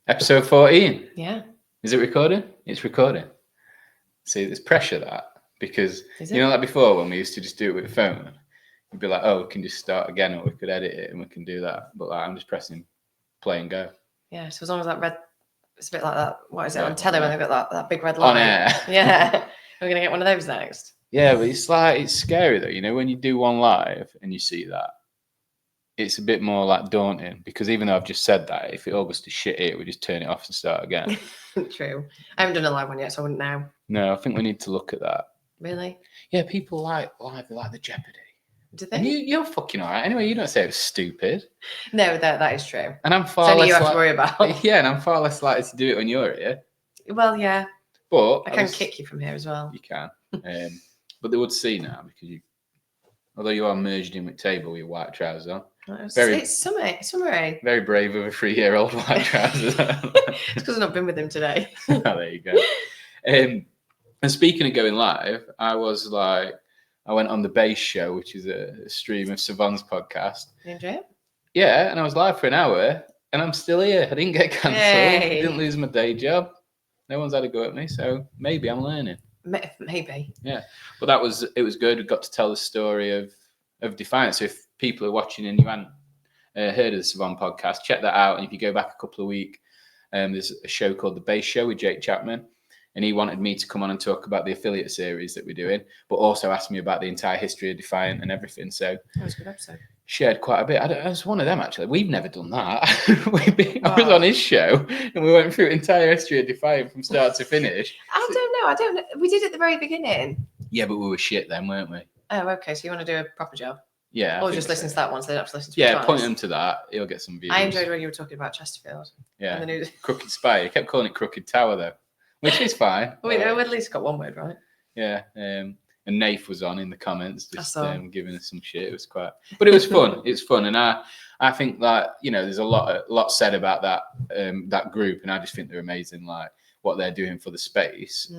Episode 14. Yeah. Is it recording? It's recording. See, there's pressure that because you know, like before when we used to just do it with the phone, you'd be like, oh, we can just start again, or we could edit it and we can do that. But like, I'm just pressing play and go. Yeah. So as long as that red, it's a bit like that. What is it on telly when they've got that big red On line? air. Yeah. We're gonna get one of those next. Yeah, but it's scary though. You know, when you do one live and you see that, it's a bit more like daunting because even though I've just said that, if it all goes to shit here, we just turn it off and start again. True. I haven't done a live one yet, so I wouldn't know. No, I think we need to look at that. Really? Yeah, people like live, they like the Jeopardy. Do they? And you're fucking all right. Anyway, you don't say it was stupid. No, that is true. And I'm far it's only less you have to worry about. Yeah, and I'm far less likely to do it when you're here. Well, yeah. But I can kick you from here as well. You can. But they would see now because although you are merged in with table with your white trousers on. It's summery. Very brave of a 3-year-old white trousers. It's because I've not been with him today. Oh, there you go. And speaking of going live, I went on the Base Show, which is a stream of Savon's podcast. You enjoy it? Yeah, and I was live for an hour, and I'm still here. I didn't get cancelled. Hey. I didn't lose my day job. No one's had a go at me, so maybe I'm learning. Maybe. Yeah, but it was good. We got to tell the story of Defiant. So if people are watching and you hadn't heard of the Savon podcast, check that out. And if you go back a couple of weeks, there's a show called The Base Show with Jake Chapman. And he wanted me to come on and talk about the affiliate series that we're doing, but also asked me about the entire history of Defiant and everything. So that was a good episode. Shared quite a bit. I was one of them, actually. We've never done that. I was on his show and we went through the entire history of Defiant from start to finish. I don't know. We did at the very beginning. Yeah, but we were shit then, weren't we? Oh, okay. So you want to do a proper job? Yeah. Or just listen to that one so they don't have to listen to it twice. Point them to that. You'll get some views. I enjoyed when you were talking about Chesterfield. Yeah. And the Crooked Spire. You kept calling it Crooked Tower, though, which is fine. We at least got one word right. Yeah. And Nath was on in the comments, just giving us some shit. It was but it was fun. It's fun, and I think that there's a lot said about that group, and I just think they're amazing. Like what they're doing for the space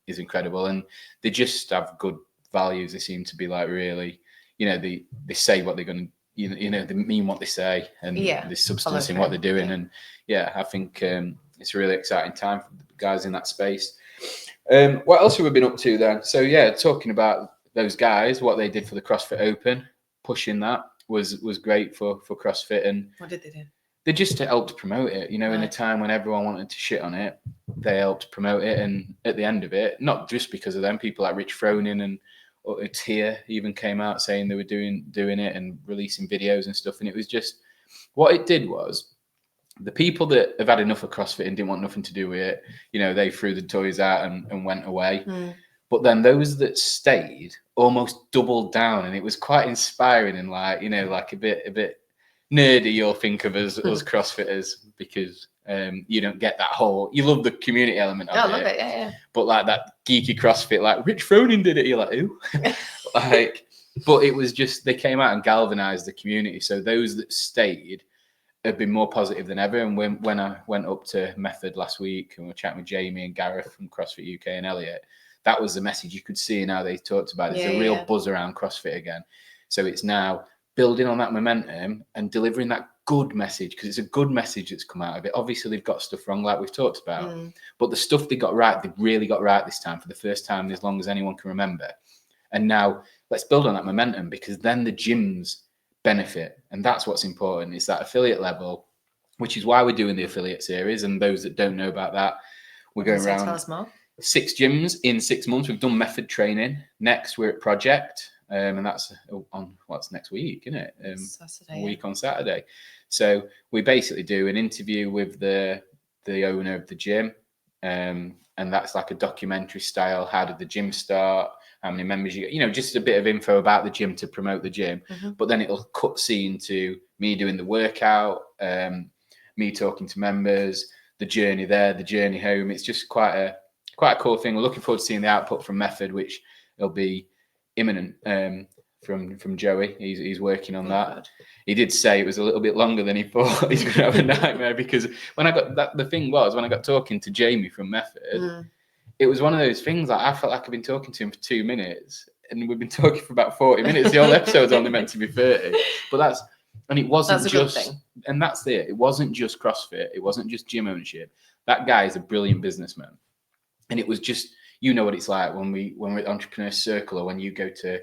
is incredible, and they just have good values. They seem to be like really, they say what they're going to, they mean what they say, and there's substance in what they're doing, and I think it's a really exciting time for the guys in that space. What else have we been up to then? So talking about those guys, what they did for the CrossFit Open, pushing that was great for CrossFit. And what did they do? They just helped promote it. In a time when everyone wanted to shit on it, they helped promote it. And at the end of it, not just because of them, people like Rich Froning and Tia even came out saying they were doing it and releasing videos and stuff. And it was just what it did was, the people that have had enough of CrossFit and didn't want nothing to do with it, they threw the toys out and went away. But then those that stayed almost doubled down, and it was quite inspiring and like a bit nerdy. You'll think of us CrossFitters because you don't get that whole. You love the community element of it. I love it, yeah. But like that geeky CrossFit, like Rich Froning did it. You're like, ooh, But it was just they came out and galvanized the community. So those that stayed have been more positive than ever. And when I went up to Method last week and we were chatting with Jamie and Gareth from CrossFit UK and Elliot, that was the message you could see in how they talked about it. There's a real buzz around CrossFit again. So it's now building on that momentum and delivering that good message, because it's a good message that's come out of it. Obviously, they've got stuff wrong, like we've talked about, but the stuff they got right, they really got right this time for the first time in as long as anyone can remember. And now let's build on that momentum, because then the gyms benefit, and that's what's important. It's that affiliate level, which is why we're doing the affiliate series. And those that don't know about that, we're going around tell us more. 6 gyms in 6 months. We've done method training. Next we're at Project, and that's on what's next week, isn't it? Saturday, a week on Saturday. So we basically do an interview with the owner of the gym, and that's like a documentary style. How did the gym start? How many members you get, just a bit of info about the gym to promote the gym. But then it'll cut scene to me doing the workout, me talking to members, the journey there, the journey home. It's just quite a cool thing. We're looking forward to seeing the output from Method, which will be imminent from Joey. He's working on that. God. He did say it was a little bit longer than he thought. He's going to have a nightmare, because when I got talking to Jamie from Method, it was one of those things like I felt like I've been talking to him for 2 minutes, and we've been talking for about 40 minutes. The whole episode's only meant to be 30, but And it wasn't That's a good just, thing. and that's it. It wasn't just CrossFit. It wasn't just gym ownership. That guy is a brilliant businessman. And it was just, you know what it's like when we're at Entrepreneur Circle, or when you go to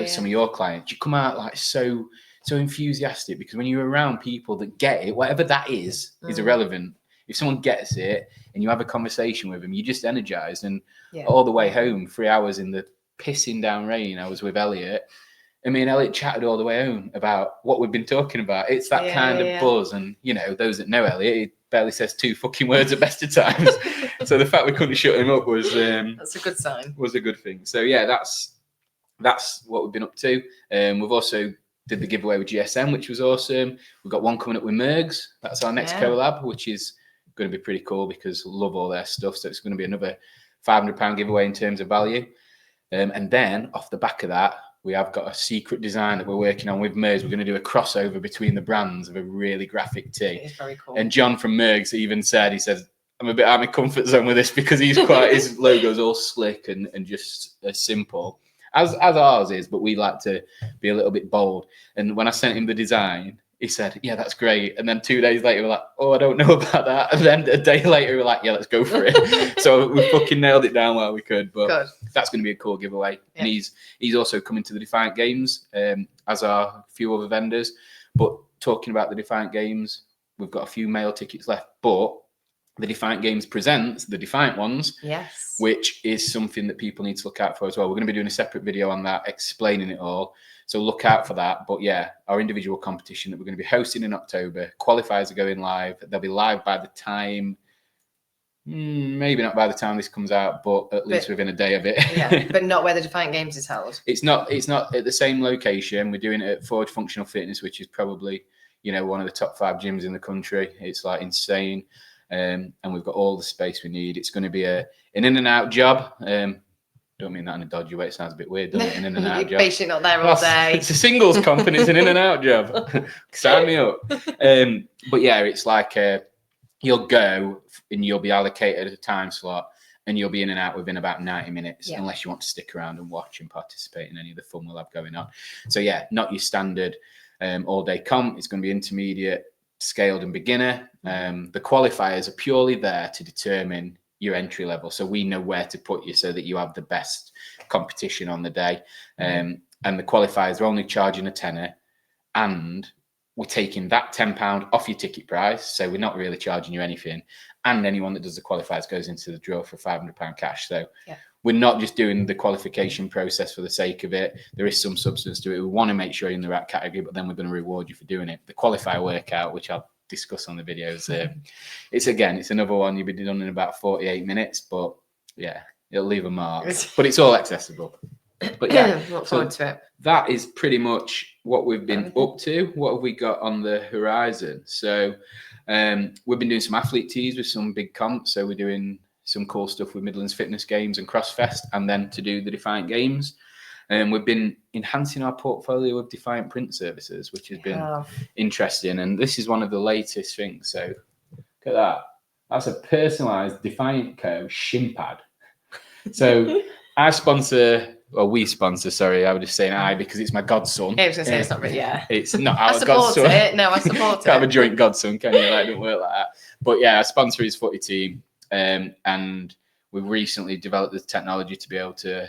some of your clients, you come out like so enthusiastic, because when you're around people that get it, whatever that is irrelevant. If someone gets it and you have a conversation with them, you're just energized. And all the way home, 3 hours in the pissing down rain, I was with Elliot. And me and Elliot chatted all the way home about what we've been talking about. It's that kind of buzz. And, you know, those that know Elliot, he barely says 2 fucking words at best of times. So the fact we couldn't shut him up was... that's a good sign. Was a good thing. So, yeah, that's what we've been up to. We've also did the giveaway with GSM, which was awesome. We've got one coming up with Mergs. That's our next collab, which is going to be pretty cool, because I love all their stuff. So it's going to be another £500 giveaway in terms of value. And then off the back of that, we have got a secret design that we're working on with Mergs. We're going to do a crossover between the brands of a really graphic tee. It is very cool. And John from Mergs even said, he says, I'm a bit out of my comfort zone with this, because his logo's all slick and just simple, as ours is, but we like to be a little bit bold. And when I sent him the design, he said, yeah, that's great. And then 2 days later, we're like, oh, I don't know about that. And then a day later, we're like, yeah, let's go for it. So we fucking nailed it down while we could. But that's going to be a cool giveaway. Yeah. And he's also coming to the Defiant Games, as are a few other vendors. But talking about the Defiant Games, we've got a few mail tickets left. But the Defiant Games presents the Defiant ones, which is something that people need to look out for as well. We're going to be doing a separate video on that, explaining it all. So look out for that. But yeah, our individual competition that we're going to be hosting in October, qualifiers are going live. They'll be live by the time, maybe not by the time this comes out, but at least within a day of it. Yeah, but not where the Defiant Games is held. It's not at the same location. We're doing it at Forge Functional Fitness, which is probably, you know, one of the top 5 gyms in the country. It's like insane. And we've got all the space we need. It's going to be an in and out job. Don't mean that in a dodgy way. It sounds a bit weird, doesn't it? An in and out job. Basically not there all day. It's a singles comp and it's an in and out job. Sign me up. But yeah, it's like you'll go and you'll be allocated a time slot, and you'll be in and out within about 90 minutes, unless you want to stick around and watch and participate in any of the fun we'll have going on. So yeah, not your standard all day comp. It's going to be intermediate, scaled, and beginner. The qualifiers are purely there to determine your entry level, so we know where to put you so that you have the best competition on the day. And the qualifiers are only charging a tenner, and we're taking that £10 off your ticket price, so we're not really charging you anything. And anyone that does the qualifiers goes into the draw for £500 cash. So we're not just doing the qualification process for the sake of it. There is some substance to it. We want to make sure you're in the right category, but then we're going to reward you for doing it. The qualifier workout, which I'll discuss on the videos, it's another one you'll be done in about 48 minutes, but yeah, it'll leave a mark. But it's all accessible. But yeah, look forward to it. That is pretty much what we've been up to. What have we got on the horizon? So we've been doing some athlete tees with some big comps. So we're doing some cool stuff with Midlands Fitness Games and CrossFest, and then to do the Defiant Games. And we've been enhancing our portfolio of Defiant Print Services, which has been interesting. And this is one of the latest things. So look at that. That's a personalised Defiant Co shin pad. So we sponsor, sorry, I would just say I, because it's my godson. I was going to say it's not really, It's not our godson. I support it. Can't have a joint godson, can you? That don't work like that. But yeah, I sponsor his footy team. And we've recently developed the technology to be able to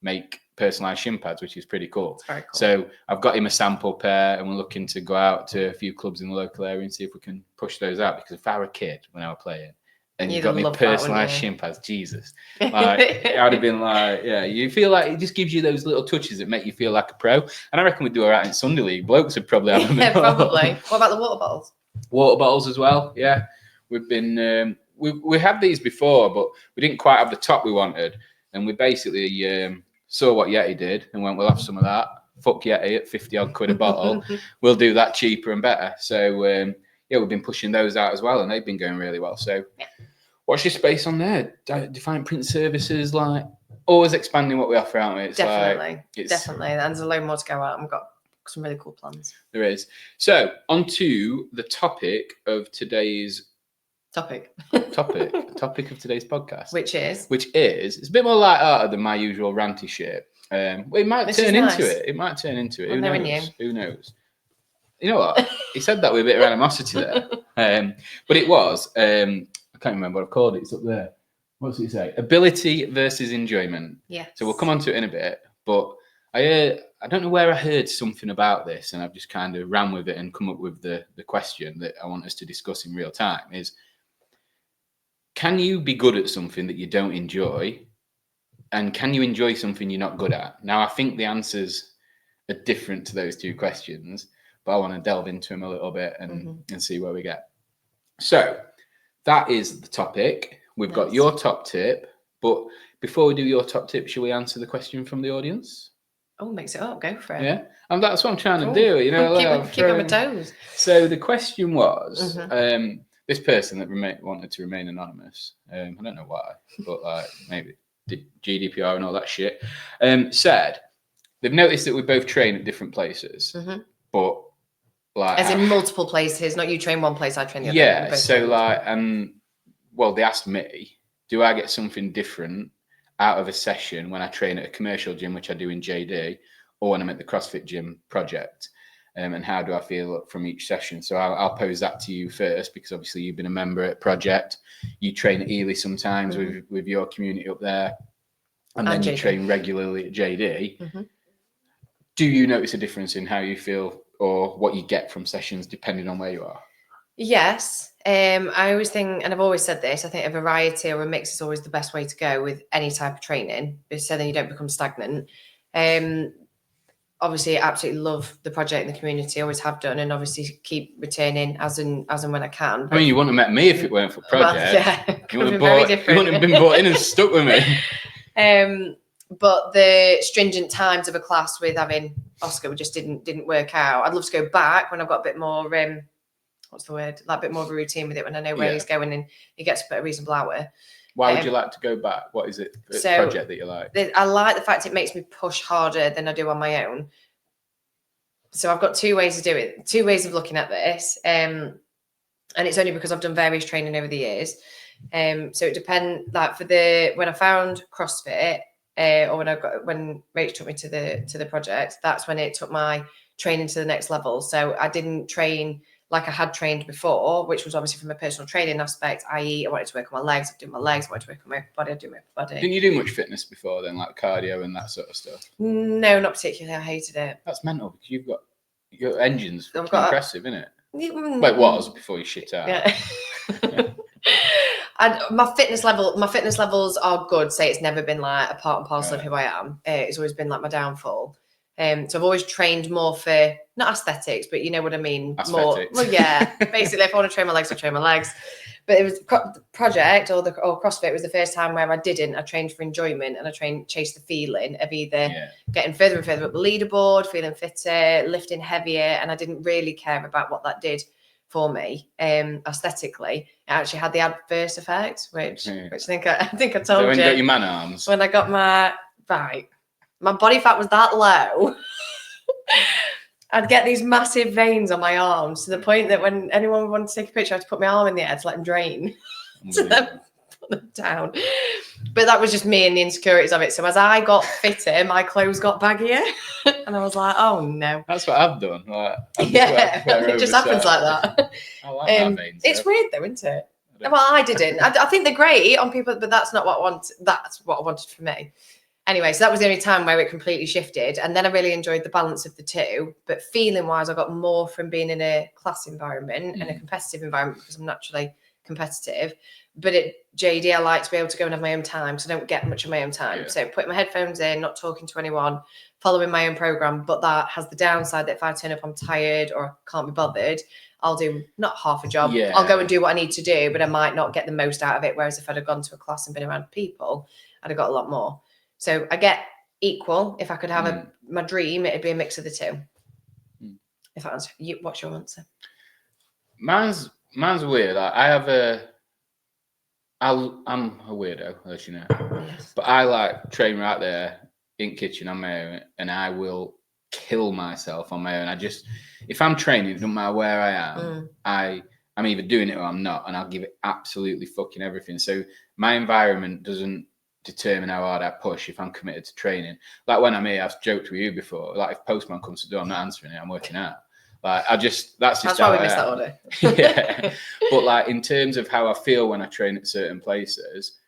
make personalized shin pads, which is pretty cool. Very cool. So I've got him a sample pair, and we're looking to go out to a few clubs in the local area and see if we can push those out. Because if I were a kid when I was playing, and you got me personalized shin pads, Jesus, like, I would have been like, yeah, you feel like it just gives you those little touches that make you feel like a pro. And I reckon we'd do all right in Sunday League. Blokes would probably have them. Yeah, probably. What about the water bottles? Water bottles as well. Yeah, we've been we had these before, but we didn't quite have the top we wanted, and we basically saw what Yeti did and went, we'll have some of that. Fuck Yeti at 50 odd quid a bottle. We'll do that cheaper and better. So yeah, we've been pushing those out as well, and they've been going really well. So watch your space on there. Defiant Print Services, like always expanding what we offer, aren't we? It's definitely. And there's a load more to go out. We've got some really cool plans. There is. So on to the topic of today's topic of today's podcast, which is it's a bit more light-hearted than my usual ranty shit. It might turn into it. Who knows? You know what? He said that with a bit of animosity there. But it was, I can't remember what I've called it. It's up there. What's it say? Ability versus enjoyment. Yeah. So we'll come on to it in a bit. But I don't know where I heard something about this, and I've just kind of ran with it and come up with the question that I want us to discuss in real time is, can you be good at something that you don't enjoy? And can you enjoy something you're not good at? Now, I think the answers are different to those two questions, but I want to delve into them a little bit and see where we get. So that is the topic. We've got your top tip, but before we do your top tip, shall we answer the question from the audience? Oh, mix it up. Go for it. Yeah, and that's what I'm trying to do. You know, keep on my toes. So the question was, this person that wanted to remain anonymous. I don't know why, but like maybe GDPR and all that shit. Said they've noticed that we both train at different places, but like as in multiple places, not you train one place, I train the other. Yeah. So like, well, they asked me, do I get something different out of a session when I train at a commercial gym, which I do in JD, or when I'm at the CrossFit gym project? And how do I feel from each session? So I'll pose that to you first, because obviously you've been a member at Project. You train at Ely sometimes with your community up there, and then you train regularly at JD. Do you notice a difference in how you feel or what you get from sessions depending on where you are? Yes. I always think, and I've always said this, I think a variety or a mix is always the best way to go with any type of training, so then you don't become stagnant. Obviously, I absolutely love the project and the community, always have done, and obviously keep returning as and when I can. I mean, you wouldn't have met me if it weren't for Project. Well, you wouldn't have been brought in and stuck with me. But the stringent times of a class with having Oscar just didn't work out. I'd love to go back when I've got a bit more what's the word? Like a bit more of a routine with it, when I know where he's going and he gets up at a reasonable hour. Why would you like to go back? What is it Project that you like? I like the fact it makes me push harder than I do on my own. So I've got two ways of looking at this. And it's only because I've done various training over the years. So it depends, like when I found CrossFit, or when Rach took me to the project, that's when it took my training to the next level. So I didn't train like I had trained before, which was obviously from a personal training aspect, i.e. I wanted to work on my legs, I'd do my legs, I wanted to work on my body, I'd do my body. Didn't you do much fitness before then, like cardio and that sort of stuff? No, not particularly. I hated it. That's mental, because you've got your engine's impressive, isn't it? Well, it was before you shit out. Yeah. And my fitness levels are good. Say it's never been like a part and parcel of who I am. It's always been like my downfall. So I've always trained more for not aesthetics, but you know what I mean. Aesthetics. More, well, yeah. Basically, if I want to train my legs, I train my legs. But it was Project or CrossFit was the first time where I didn't. I trained for enjoyment, and I chased the feeling of either getting further and further up the leaderboard, feeling fitter, lifting heavier, and I didn't really care about what that did for me aesthetically. It actually had the adverse effect, which I think I told so when you. You got your man arms. When I got my body fat was that low. I'd get these massive veins on my arms to the point that when anyone wanted to take a picture, I had to put my arm in the air to let them drain. To then put them down. But that was just me and the insecurities of it. So as I got fitter, my clothes got baggier. And I was like, oh no. That's what I've done. Like, it just happens like that. I like that veins. It's weird though, isn't it? Well, I didn't. I think they're great on people, but that's not what I want. That's what I wanted for me. Anyway, so that was the only time where it completely shifted. And then I really enjoyed the balance of the two. But feeling wise, I got more from being in a class environment and a competitive environment, because I'm naturally competitive. But at JD, I like to be able to go and have my own time. So I don't get much of my own time. Yeah. So putting my headphones in, not talking to anyone, following my own program. But that has the downside that if I turn up, I'm tired or can't be bothered, I'll do not half a job. Yeah. I'll go and do what I need to do, but I might not get the most out of it. Whereas if I'd have gone to a class and been around people, I'd have got a lot more. So I get equal. If I could have my dream, it'd be a mix of the two. If that answers you, what's your answer? Mine's weird. I'm a weirdo, as you know. Yes. But I like train right there in the kitchen on my own, and I will kill myself on my own. If I'm training, it doesn't matter where I am. I'm either doing it or I'm not, and I'll give it absolutely fucking everything. So my environment doesn't determine how hard I push if I'm committed to training. Like when I'm here, I've joked with you before. Like if Postman comes to the door, I'm not answering it. I'm working out. Like that's just why we missed that order. Yeah. But like in terms of how I feel when I train at certain places,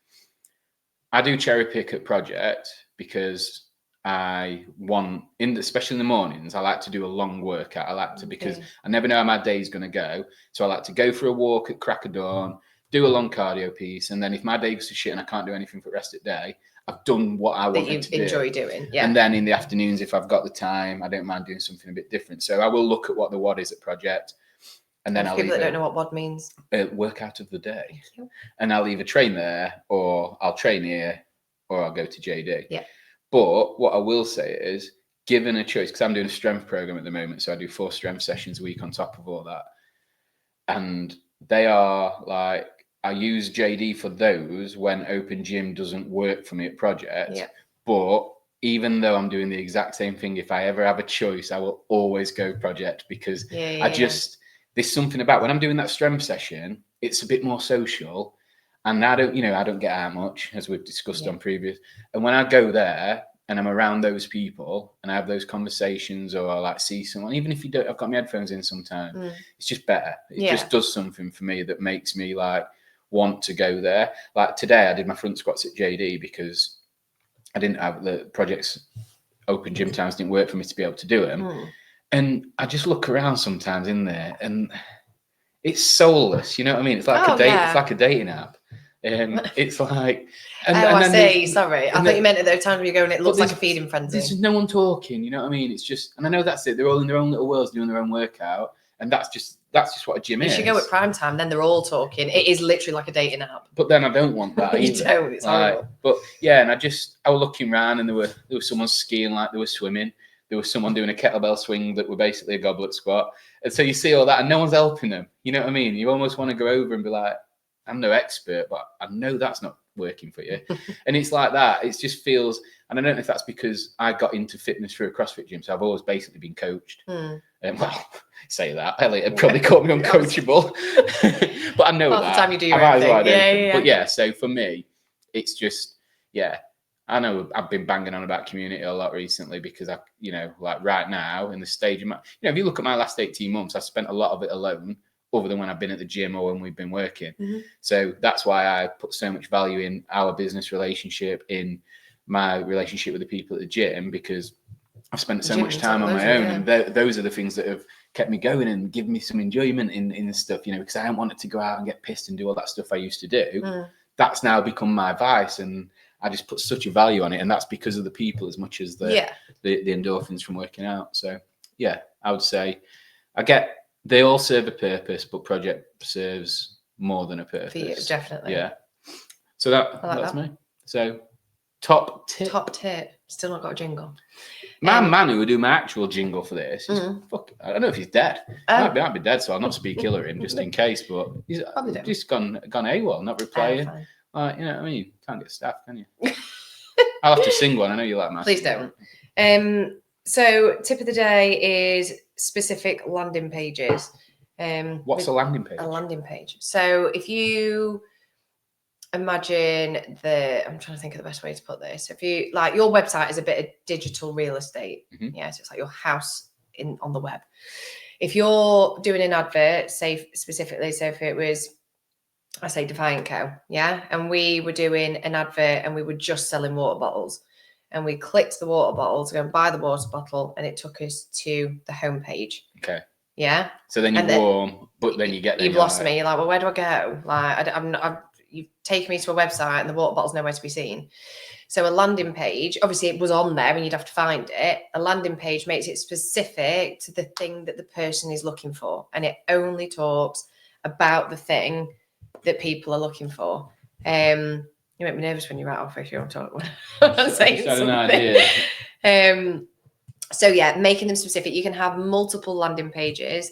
I do cherry pick at project because I want, especially in the mornings, I like to do a long workout. I like to, because I never know how my day's going to go. So I like to go for a walk at crack of dawn, do a long cardio piece. And then if my day goes to shit and I can't do anything for the rest of the day, I've done what I wanted to do. Enjoy doing. Yeah. And then in the afternoons, if I've got the time, I don't mind doing something a bit different. So I will look at what the WOD is at project. And then people that don't know what WOD means. Workout of the day. And I'll either train there, or I'll train here, or I'll go to JD. Yeah. But what I will say is, given a choice, because I'm doing a strength program at the moment, so I do 4 strength sessions a week on top of all that. And they are like, I use JD for those when open gym doesn't work for me at project. Yeah. But even though I'm doing the exact same thing, if I ever have a choice, I will always go project, because there's something about when I'm doing that strength session, it's a bit more social. And I don't get out much, as we've discussed on previous. And when I go there and I'm around those people and I have those conversations, or I like see someone, even if I've got my headphones in sometimes, it's just better. It just does something for me that makes me like want to go there. Like today I did my front squats at JD because I didn't have the project's open gym times, didn't work for me to be able to do them. And I just look around sometimes in there and it's soulless, you know what I mean? It's like it's like a dating app. It's like, sorry. I thought you meant at those times when you go and it looks like a feeding frenzy. There's no one talking, you know what I mean? It's just, and I know that's it. They're all in their own little worlds doing their own workout, and that's just what a gym is. You should go at prime time, then they're all talking. It is literally like a dating app. But then I don't want that. You don't. It's horrible. But yeah, and I was looking around, and there was someone skiing like they were swimming. There was someone doing a kettlebell swing that were basically a goblet squat. And so you see all that and no one's helping them. You know what I mean? You almost want to go over and be like, I'm no expert, but I know that's not working for you. And it's like that. It just feels, and I don't know if that's because I got into fitness through a CrossFit gym. So I've always basically been coached. Well, say that. Elliot probably called me uncoachable. But I know that. The time you do your own thing. But yeah, so for me, it's just, I know I've been banging on about community a lot recently because like right now in the stage of my, if you look at my last 18 months, I spent a lot of it alone, other than when I've been at the gym or when we've been working. So that's why I put so much value in our business relationship, in my relationship with the people at the gym, because I've spent so much time on my own. And those are the things that have kept me going and given me some enjoyment in stuff, because I don't want it to go out and get pissed and do all that stuff I used to do. That's now become my vice, and I just put such a value on it, and that's because of the people as much as the endorphins from working out. So yeah, I would say they all serve a purpose, but project serves more than a purpose. For you, definitely. Yeah. So that's me. So top tip. Still not got a jingle. My man who would do my actual jingle for this, fuck, I don't know if he's dead. Might be dead, so I'll not speak ill of him just in case. But he's just gone AWOL, not replying. You know what I mean? Can't get staff, can you? I'll have to sing one. I know you like my. Please don't. So tip of the day is specific landing pages. What's a landing page? A landing page. So if you imagine I'm trying to think of the best way to put this. If you like, your website is a bit of digital real estate. Yeah, so it's like your house on the web. If you're doing an advert, say specifically, so if it was, I say Defiant Co, and we were doing an advert and we were just selling water bottles, and we clicked the water bottle to go and buy the water bottle, and it took us to the homepage. Okay. Yeah. So then you're warm, but then you get there. You've lost me. You're like, well, where do I go? Like, you've taken me to a website and the water bottle's nowhere to be seen. So a landing page, obviously it was on there and you'd have to find it. A landing page makes it specific to the thing that the person is looking for, and it only talks about the thing that people are looking for. You make me nervous when you're out of if you don't talk when I'm saying something. So yeah, making them specific. You can have multiple landing pages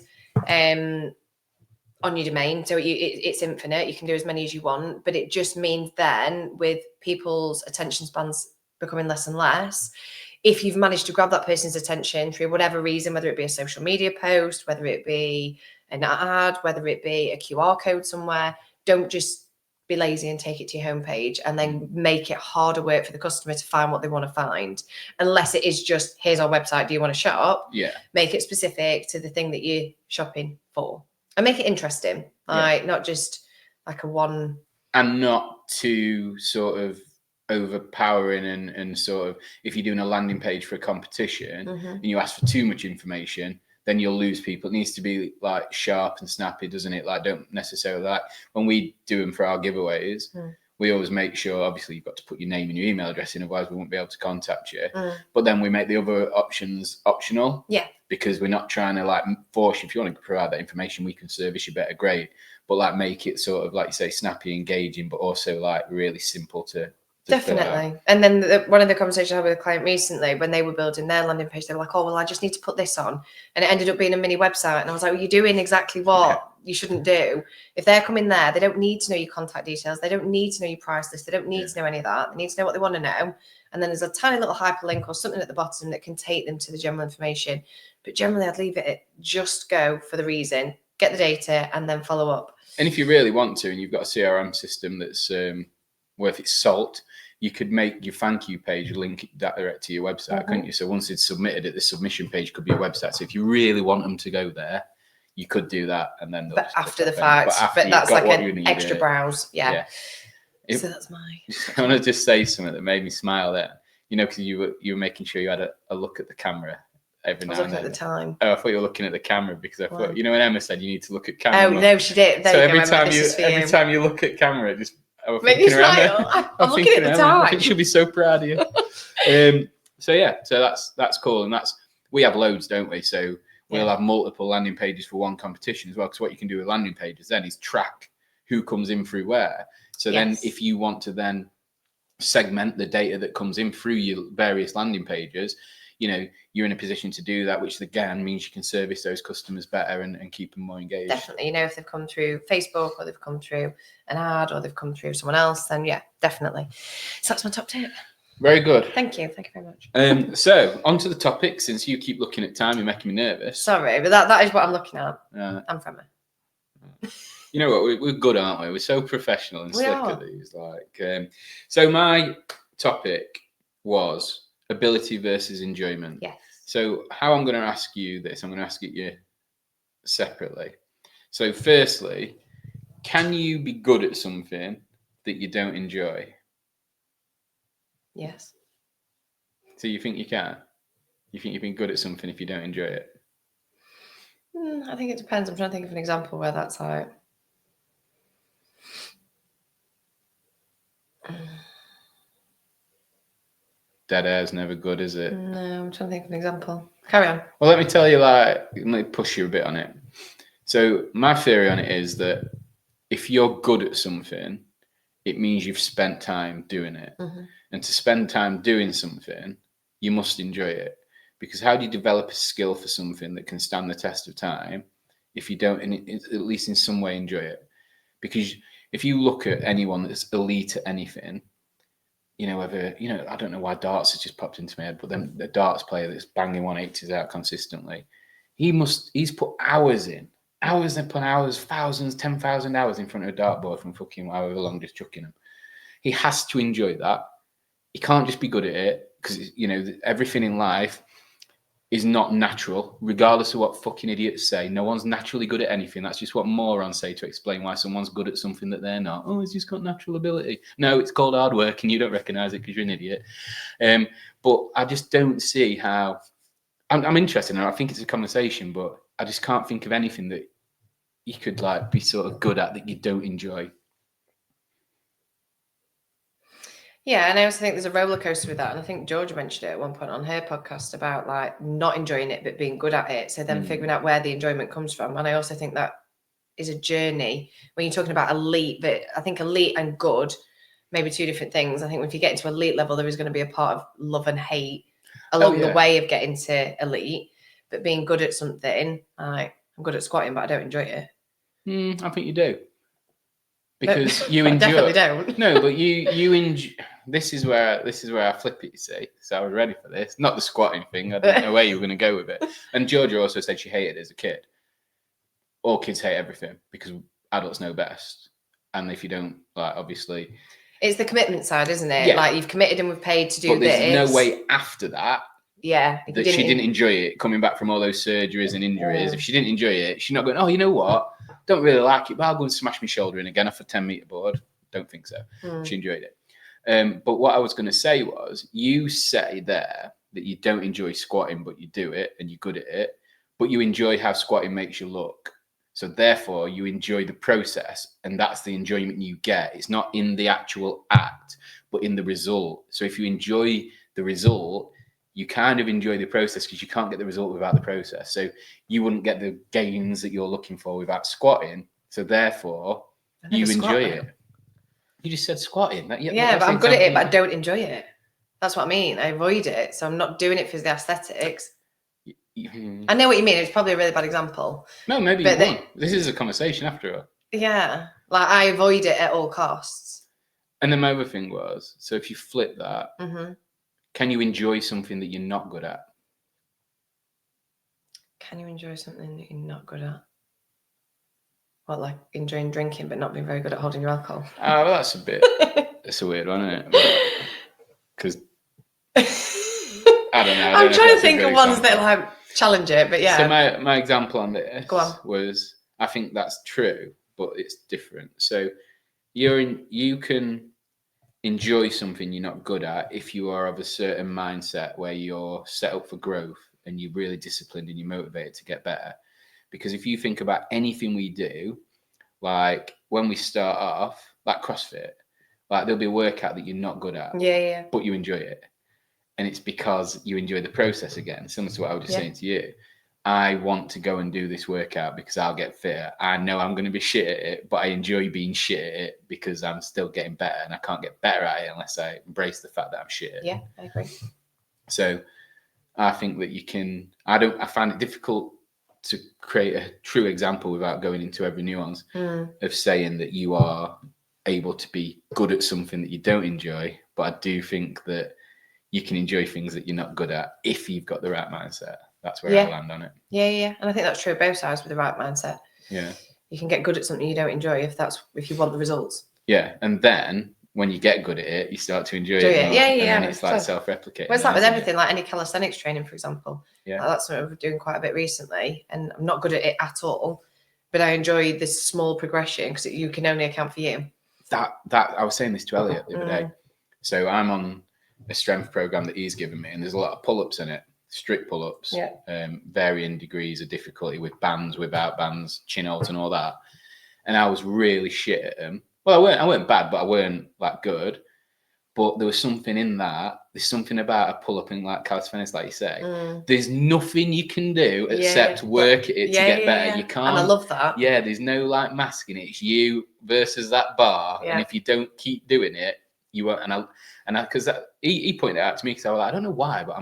on your domain, so it's infinite. You can do as many as you want, but it just means then with people's attention spans becoming less and less, if you've managed to grab that person's attention through whatever reason, whether it be a social media post, whether it be an ad, whether it be a QR code somewhere, don't just be lazy and take it to your homepage and then make it harder work for the customer to find what they want to find, unless it is just, here's our website, do you want to shop? Yeah. Make it specific to the thing that you're shopping for, and make it interesting, like not just like a one. And not too sort of overpowering and sort of, if you're doing a landing page for a competition and you ask for too much information, then you'll lose people. It needs to be like sharp and snappy, doesn't it? Like, don't necessarily like when we do them for our giveaways, we always make sure, obviously you've got to put your name and your email address in, otherwise we won't be able to contact you. But then we make the other options optional. Yeah. Because we're not trying to like force you. If you want to provide that information, we can service you better, great. But like make it sort of, like you say, snappy, engaging, but also like really simple to Definitely. And then one of the conversations I had with a client recently, when they were building their landing page, they were like, oh, well, I just need to put this on. And it ended up being a mini website. And I was like, well, you're doing exactly what you shouldn't do. If they're coming there, they don't need to know your contact details. They don't need to know your price list. They don't need to know any of that. They need to know what they want to know. And then there's a tiny little hyperlink or something at the bottom that can take them to the general information. But generally, I'd leave it at just go for the reason, get the data, and then follow up. And if you really want to, and you've got a CRM system that's worth its salt, you could make your thank you page link that direct to your website, couldn't you? So once it's submitted, the submission page could be a website. So if you really want them to go there, you could do that, and then but after the fact, but that's like an extra browse. So that's mine. I want to just say something that made me smile there. You know, because you were making sure you had a look at the camera every now and then. At the time. Oh, I thought you were looking at the camera because I thought, you know, when Emma said you need to look at camera. Oh no, she did. So every time you look at camera, just make me smile. I'm looking at the time. I think she'll be so proud of you. So that's cool, and we have loads, don't we? So we'll have multiple landing pages for one competition as well. Because what you can do with landing pages then is track who comes in through where. So then, if you want to then segment the data that comes in through your various landing pages, you know, you're in a position to do that, which again means you can service those customers better and keep them more engaged. Definitely. You know, if they've come through Facebook or they've come through an ad or they've come through someone else, then yeah, definitely. So that's my top tip. Very good. Thank you very much. So on to the topic, since you keep looking at time, you're making me nervous. Sorry, but that is what I'm looking at. I'm from it. You know what? We're good, aren't we? We're so professional and slick at these. So my topic was ability versus enjoyment. Yes. So how I'm going to ask you this, I'm going to ask it you separately. So firstly, can you be good at something that you don't enjoy? Yes. So you think you can? You think you've been good at something if you don't enjoy it? I think it depends. I'm trying to think of an example where that's like. Dead air's never good, is it? No, I'm trying to think of an example. Carry on. Well, let me tell you, let me push you a bit on it. So my theory on it is that if you're good at something, it means you've spent time doing it. And to spend time doing something, you must enjoy it. Because how do you develop a skill for something that can stand the test of time if you don't, at least in some way, enjoy it? Because if you look at anyone that's elite at anything, you know, I don't know why darts has just popped into my head, but then the darts player that's banging 180s out consistently, he's put hours upon hours, thousands, 10,000 hours in front of a dartboard from fucking however long, just chucking them. He has to enjoy that. He can't just be good at it because, you know, everything in life is not natural, regardless of what fucking idiots say. No one's naturally good at anything. That's just what morons say to explain why someone's good at something that they're not. Oh, he's just got natural ability. No, it's called hard work and you don't recognize it because you're an idiot. But I just don't see how... I'm interested in it. I think it's a conversation, but I just can't think of anything that you could like be sort of good at that you don't enjoy. Yeah, and I also think there's a roller coaster with that. And I think Georgia mentioned it at one point on her podcast about like not enjoying it, but being good at it. So then figuring out where the enjoyment comes from. And I also think that is a journey when you're talking about elite, but I think elite and good, maybe two different things. I think if you get into elite level, there is going to be a part of love and hate along the way of getting to elite, but being good at something, I'm good at squatting, but I don't enjoy it. I think you do. Because you enjoy. I definitely don't. No, but you enjoy. This is where I flip it. You see, so I was ready for this. Not the squatting thing. I didn't know where you were going to go with it. And Georgia also said she hated it as a kid. All kids hate everything because adults know best. and if you don't, like, obviously, it's the commitment side, isn't it? Yeah. Like, you've committed and we've paid to do but there's this. no way after that Yeah, that she didn't enjoy it coming back from all those surgeries and injuries. If she didn't enjoy it, she's not going, oh, you know what? Don't really like it, but I'll go and smash my shoulder in again off a 10-meter board. Don't think so. She enjoyed it. But what I was going to say was, you say there that you don't enjoy squatting, but you do it and you're good at it, but you enjoy how squatting makes you look. So therefore, you enjoy the process, and that's the enjoyment you get. It's not in the actual act, but in the result. So if you enjoy the result, you kind of enjoy the process, because you can't get the result without the process. So you wouldn't get the gains that you're looking for without squatting. So therefore, you enjoy it. You just said squatting. Yeah, but I'm good at it, but I don't enjoy it. That's what I mean. I avoid it. So I'm not doing it for the aesthetics. I know what you mean. It's probably a really bad example. No, maybe you won't. This is a conversation after all. Yeah. Like, I avoid it at all costs. And then my other thing was, so if you flip that, can you enjoy something that you're not good at? Can you enjoy something that you're not good at? What, like enjoying drinking but not being very good at holding your alcohol? Oh, well, that's it's a weird one, isn't it? Because I don't know. I'm trying to think of ones that like challenge it, but yeah. So my example on this was, I think that's true, but it's different. So you can enjoy something you're not good at if you are of a certain mindset where you're set up for growth and you're really disciplined and you're motivated to get better. Because if you think about anything we do, like when we start off, like CrossFit, like there'll be a workout that you're not good at, but you enjoy it. And it's because you enjoy the process again. Similar to what I was just saying to you. I want to go and do this workout because I'll get fitter. I know I'm going to be shit at it, but I enjoy being shit at it because I'm still getting better, and I can't get better at it unless I embrace the fact that I'm shit at it. Yeah, I agree. So I think that you can, I find it difficult to create a true example without going into every nuance of saying that you are able to be good at something that you don't enjoy. But I do think that you can enjoy things that you're not good at if you've got the right mindset. That's where I land on it. Yeah. And I think that's true of both sides with the right mindset. Yeah. You can get good at something you don't enjoy if you want the results. Yeah. And then when you get good at it, you start to enjoy it. Yeah. And then it's like self-replicating. Well, it's like with everything, like any calisthenics training, for example. Yeah. Like that's something we're doing quite a bit recently. And I'm not good at it at all, but I enjoy this small progression because you can only account for you. That I was saying this to Elliot the other day. So I'm on a strength program that he's given me, and there's a lot of pull-ups in it. Strict pull-ups, varying degrees of difficulty with bands, without bands, chin holds and all that. And I was really shit at them. Well, I weren't bad, but I weren't like good. But there was something in that. There's something about a pull-up in like calisthenics, like you say. There's nothing you can do except work at it to get better. You can't. And I love that. Yeah, there's no like masking it. It's you versus that bar. And if you don't keep doing it, you won't. And because he pointed it out to me, because I was like, I don't know why, but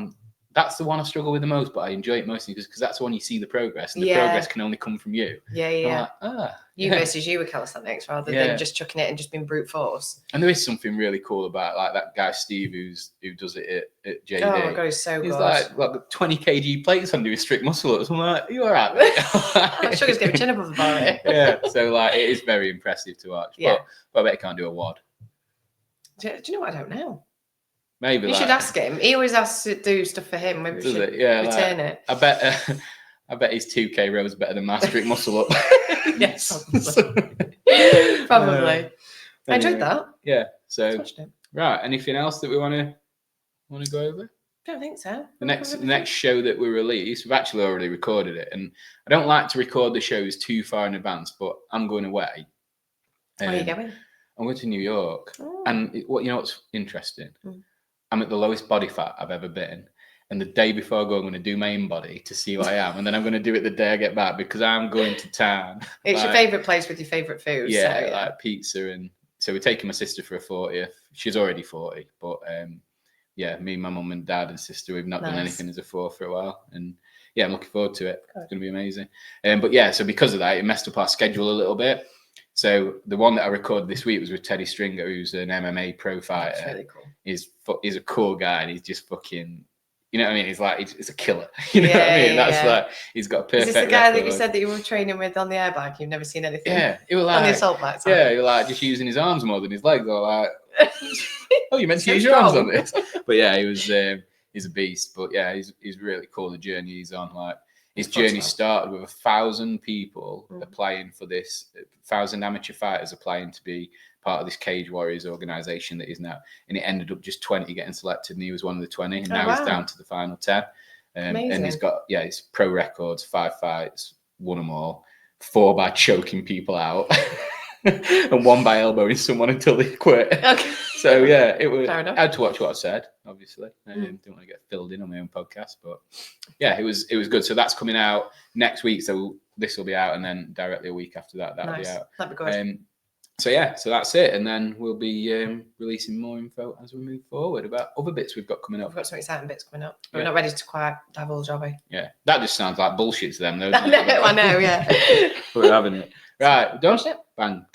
that's the one I struggle with the most, but I enjoy it mostly because that's the one you see the progress, and the progress can only come from you. Yeah. Like, you versus you with calisthenics rather than just chucking it and just being brute force. And there is something really cool about like that guy Steve who does it at JD. Oh my god, he's so good. He's like 20 kg plates on doing strict muscle ups. I'm like, you all right, mate? I'm sure he's getting a chin above about it. Yeah, so like it is very impressive to watch. But I bet he can't do a WOD. Do you know what? I don't know. Maybe you should ask him. He always asks to do stuff for him. Maybe we should return it. I bet his 2K row is better than my strict muscle up. Yes, probably. I enjoyed that. Yeah. So right. Anything else that we want to go over? I don't think so. The next show that we release, we've actually already recorded it, and I don't like to record the shows too far in advance, but I'm going away. Where are you going? I'm going to New York, and what's interesting? I'm at the lowest body fat I've ever been. And the day before I go, I'm going to do my in body to see what I am. And then I'm going to do it the day I get back because I'm going to town. It's your favourite place with your favourite food. Yeah, like pizza. And so we're taking my sister for a 40th. She's already 40. But me, my mum and dad and sister, we've not done anything as a four for a while. And I'm looking forward to it. It's going to be amazing. So because of that, it messed up our schedule a little bit. So the one that I recorded this week was with Teddy Stringer, who's an MMA pro fighter. That's really cool. He's a cool guy, and he's just fucking. You know what I mean? He's like, he's a killer. You know what I mean? That's like, he's got a perfect Is this the guy record. that you said that you were training with on the air bike? You've never seen anything? Yeah, he was like, on the assault bike. Sorry. Yeah, he was like just using his arms more than his legs. Or like, oh, you meant to So use your arms strong. on this? But yeah, he was. He's a beast. But yeah, he's really cool. The journey he's on, like his journey started with 1,000 people applying for this. 1,000 amateur fighters applying to be part of this Cage Warriors organization that is now, and it ended up just 20 getting selected, and he was one of the 20, and now he's down to the final 10. And he's got his pro records, 5 fights, won them all, 4 by choking people out, and 1 by elbowing someone until they quit. Okay. So yeah, it was. I had to watch what I said. Obviously, I didn't want to get filled in on my own podcast, but yeah, it was good. So that's coming out next week. So this will be out, and then directly a week after that, that'll be out. That'd be good. So yeah, so that's it, and then we'll be releasing more info as we move forward about other bits we've got coming up. We've got some exciting bits coming up. We're not ready to quite divulge, are we? Yeah, that just sounds like bullshit to them, though. I know, yeah. We're having it. Right, done. Bang.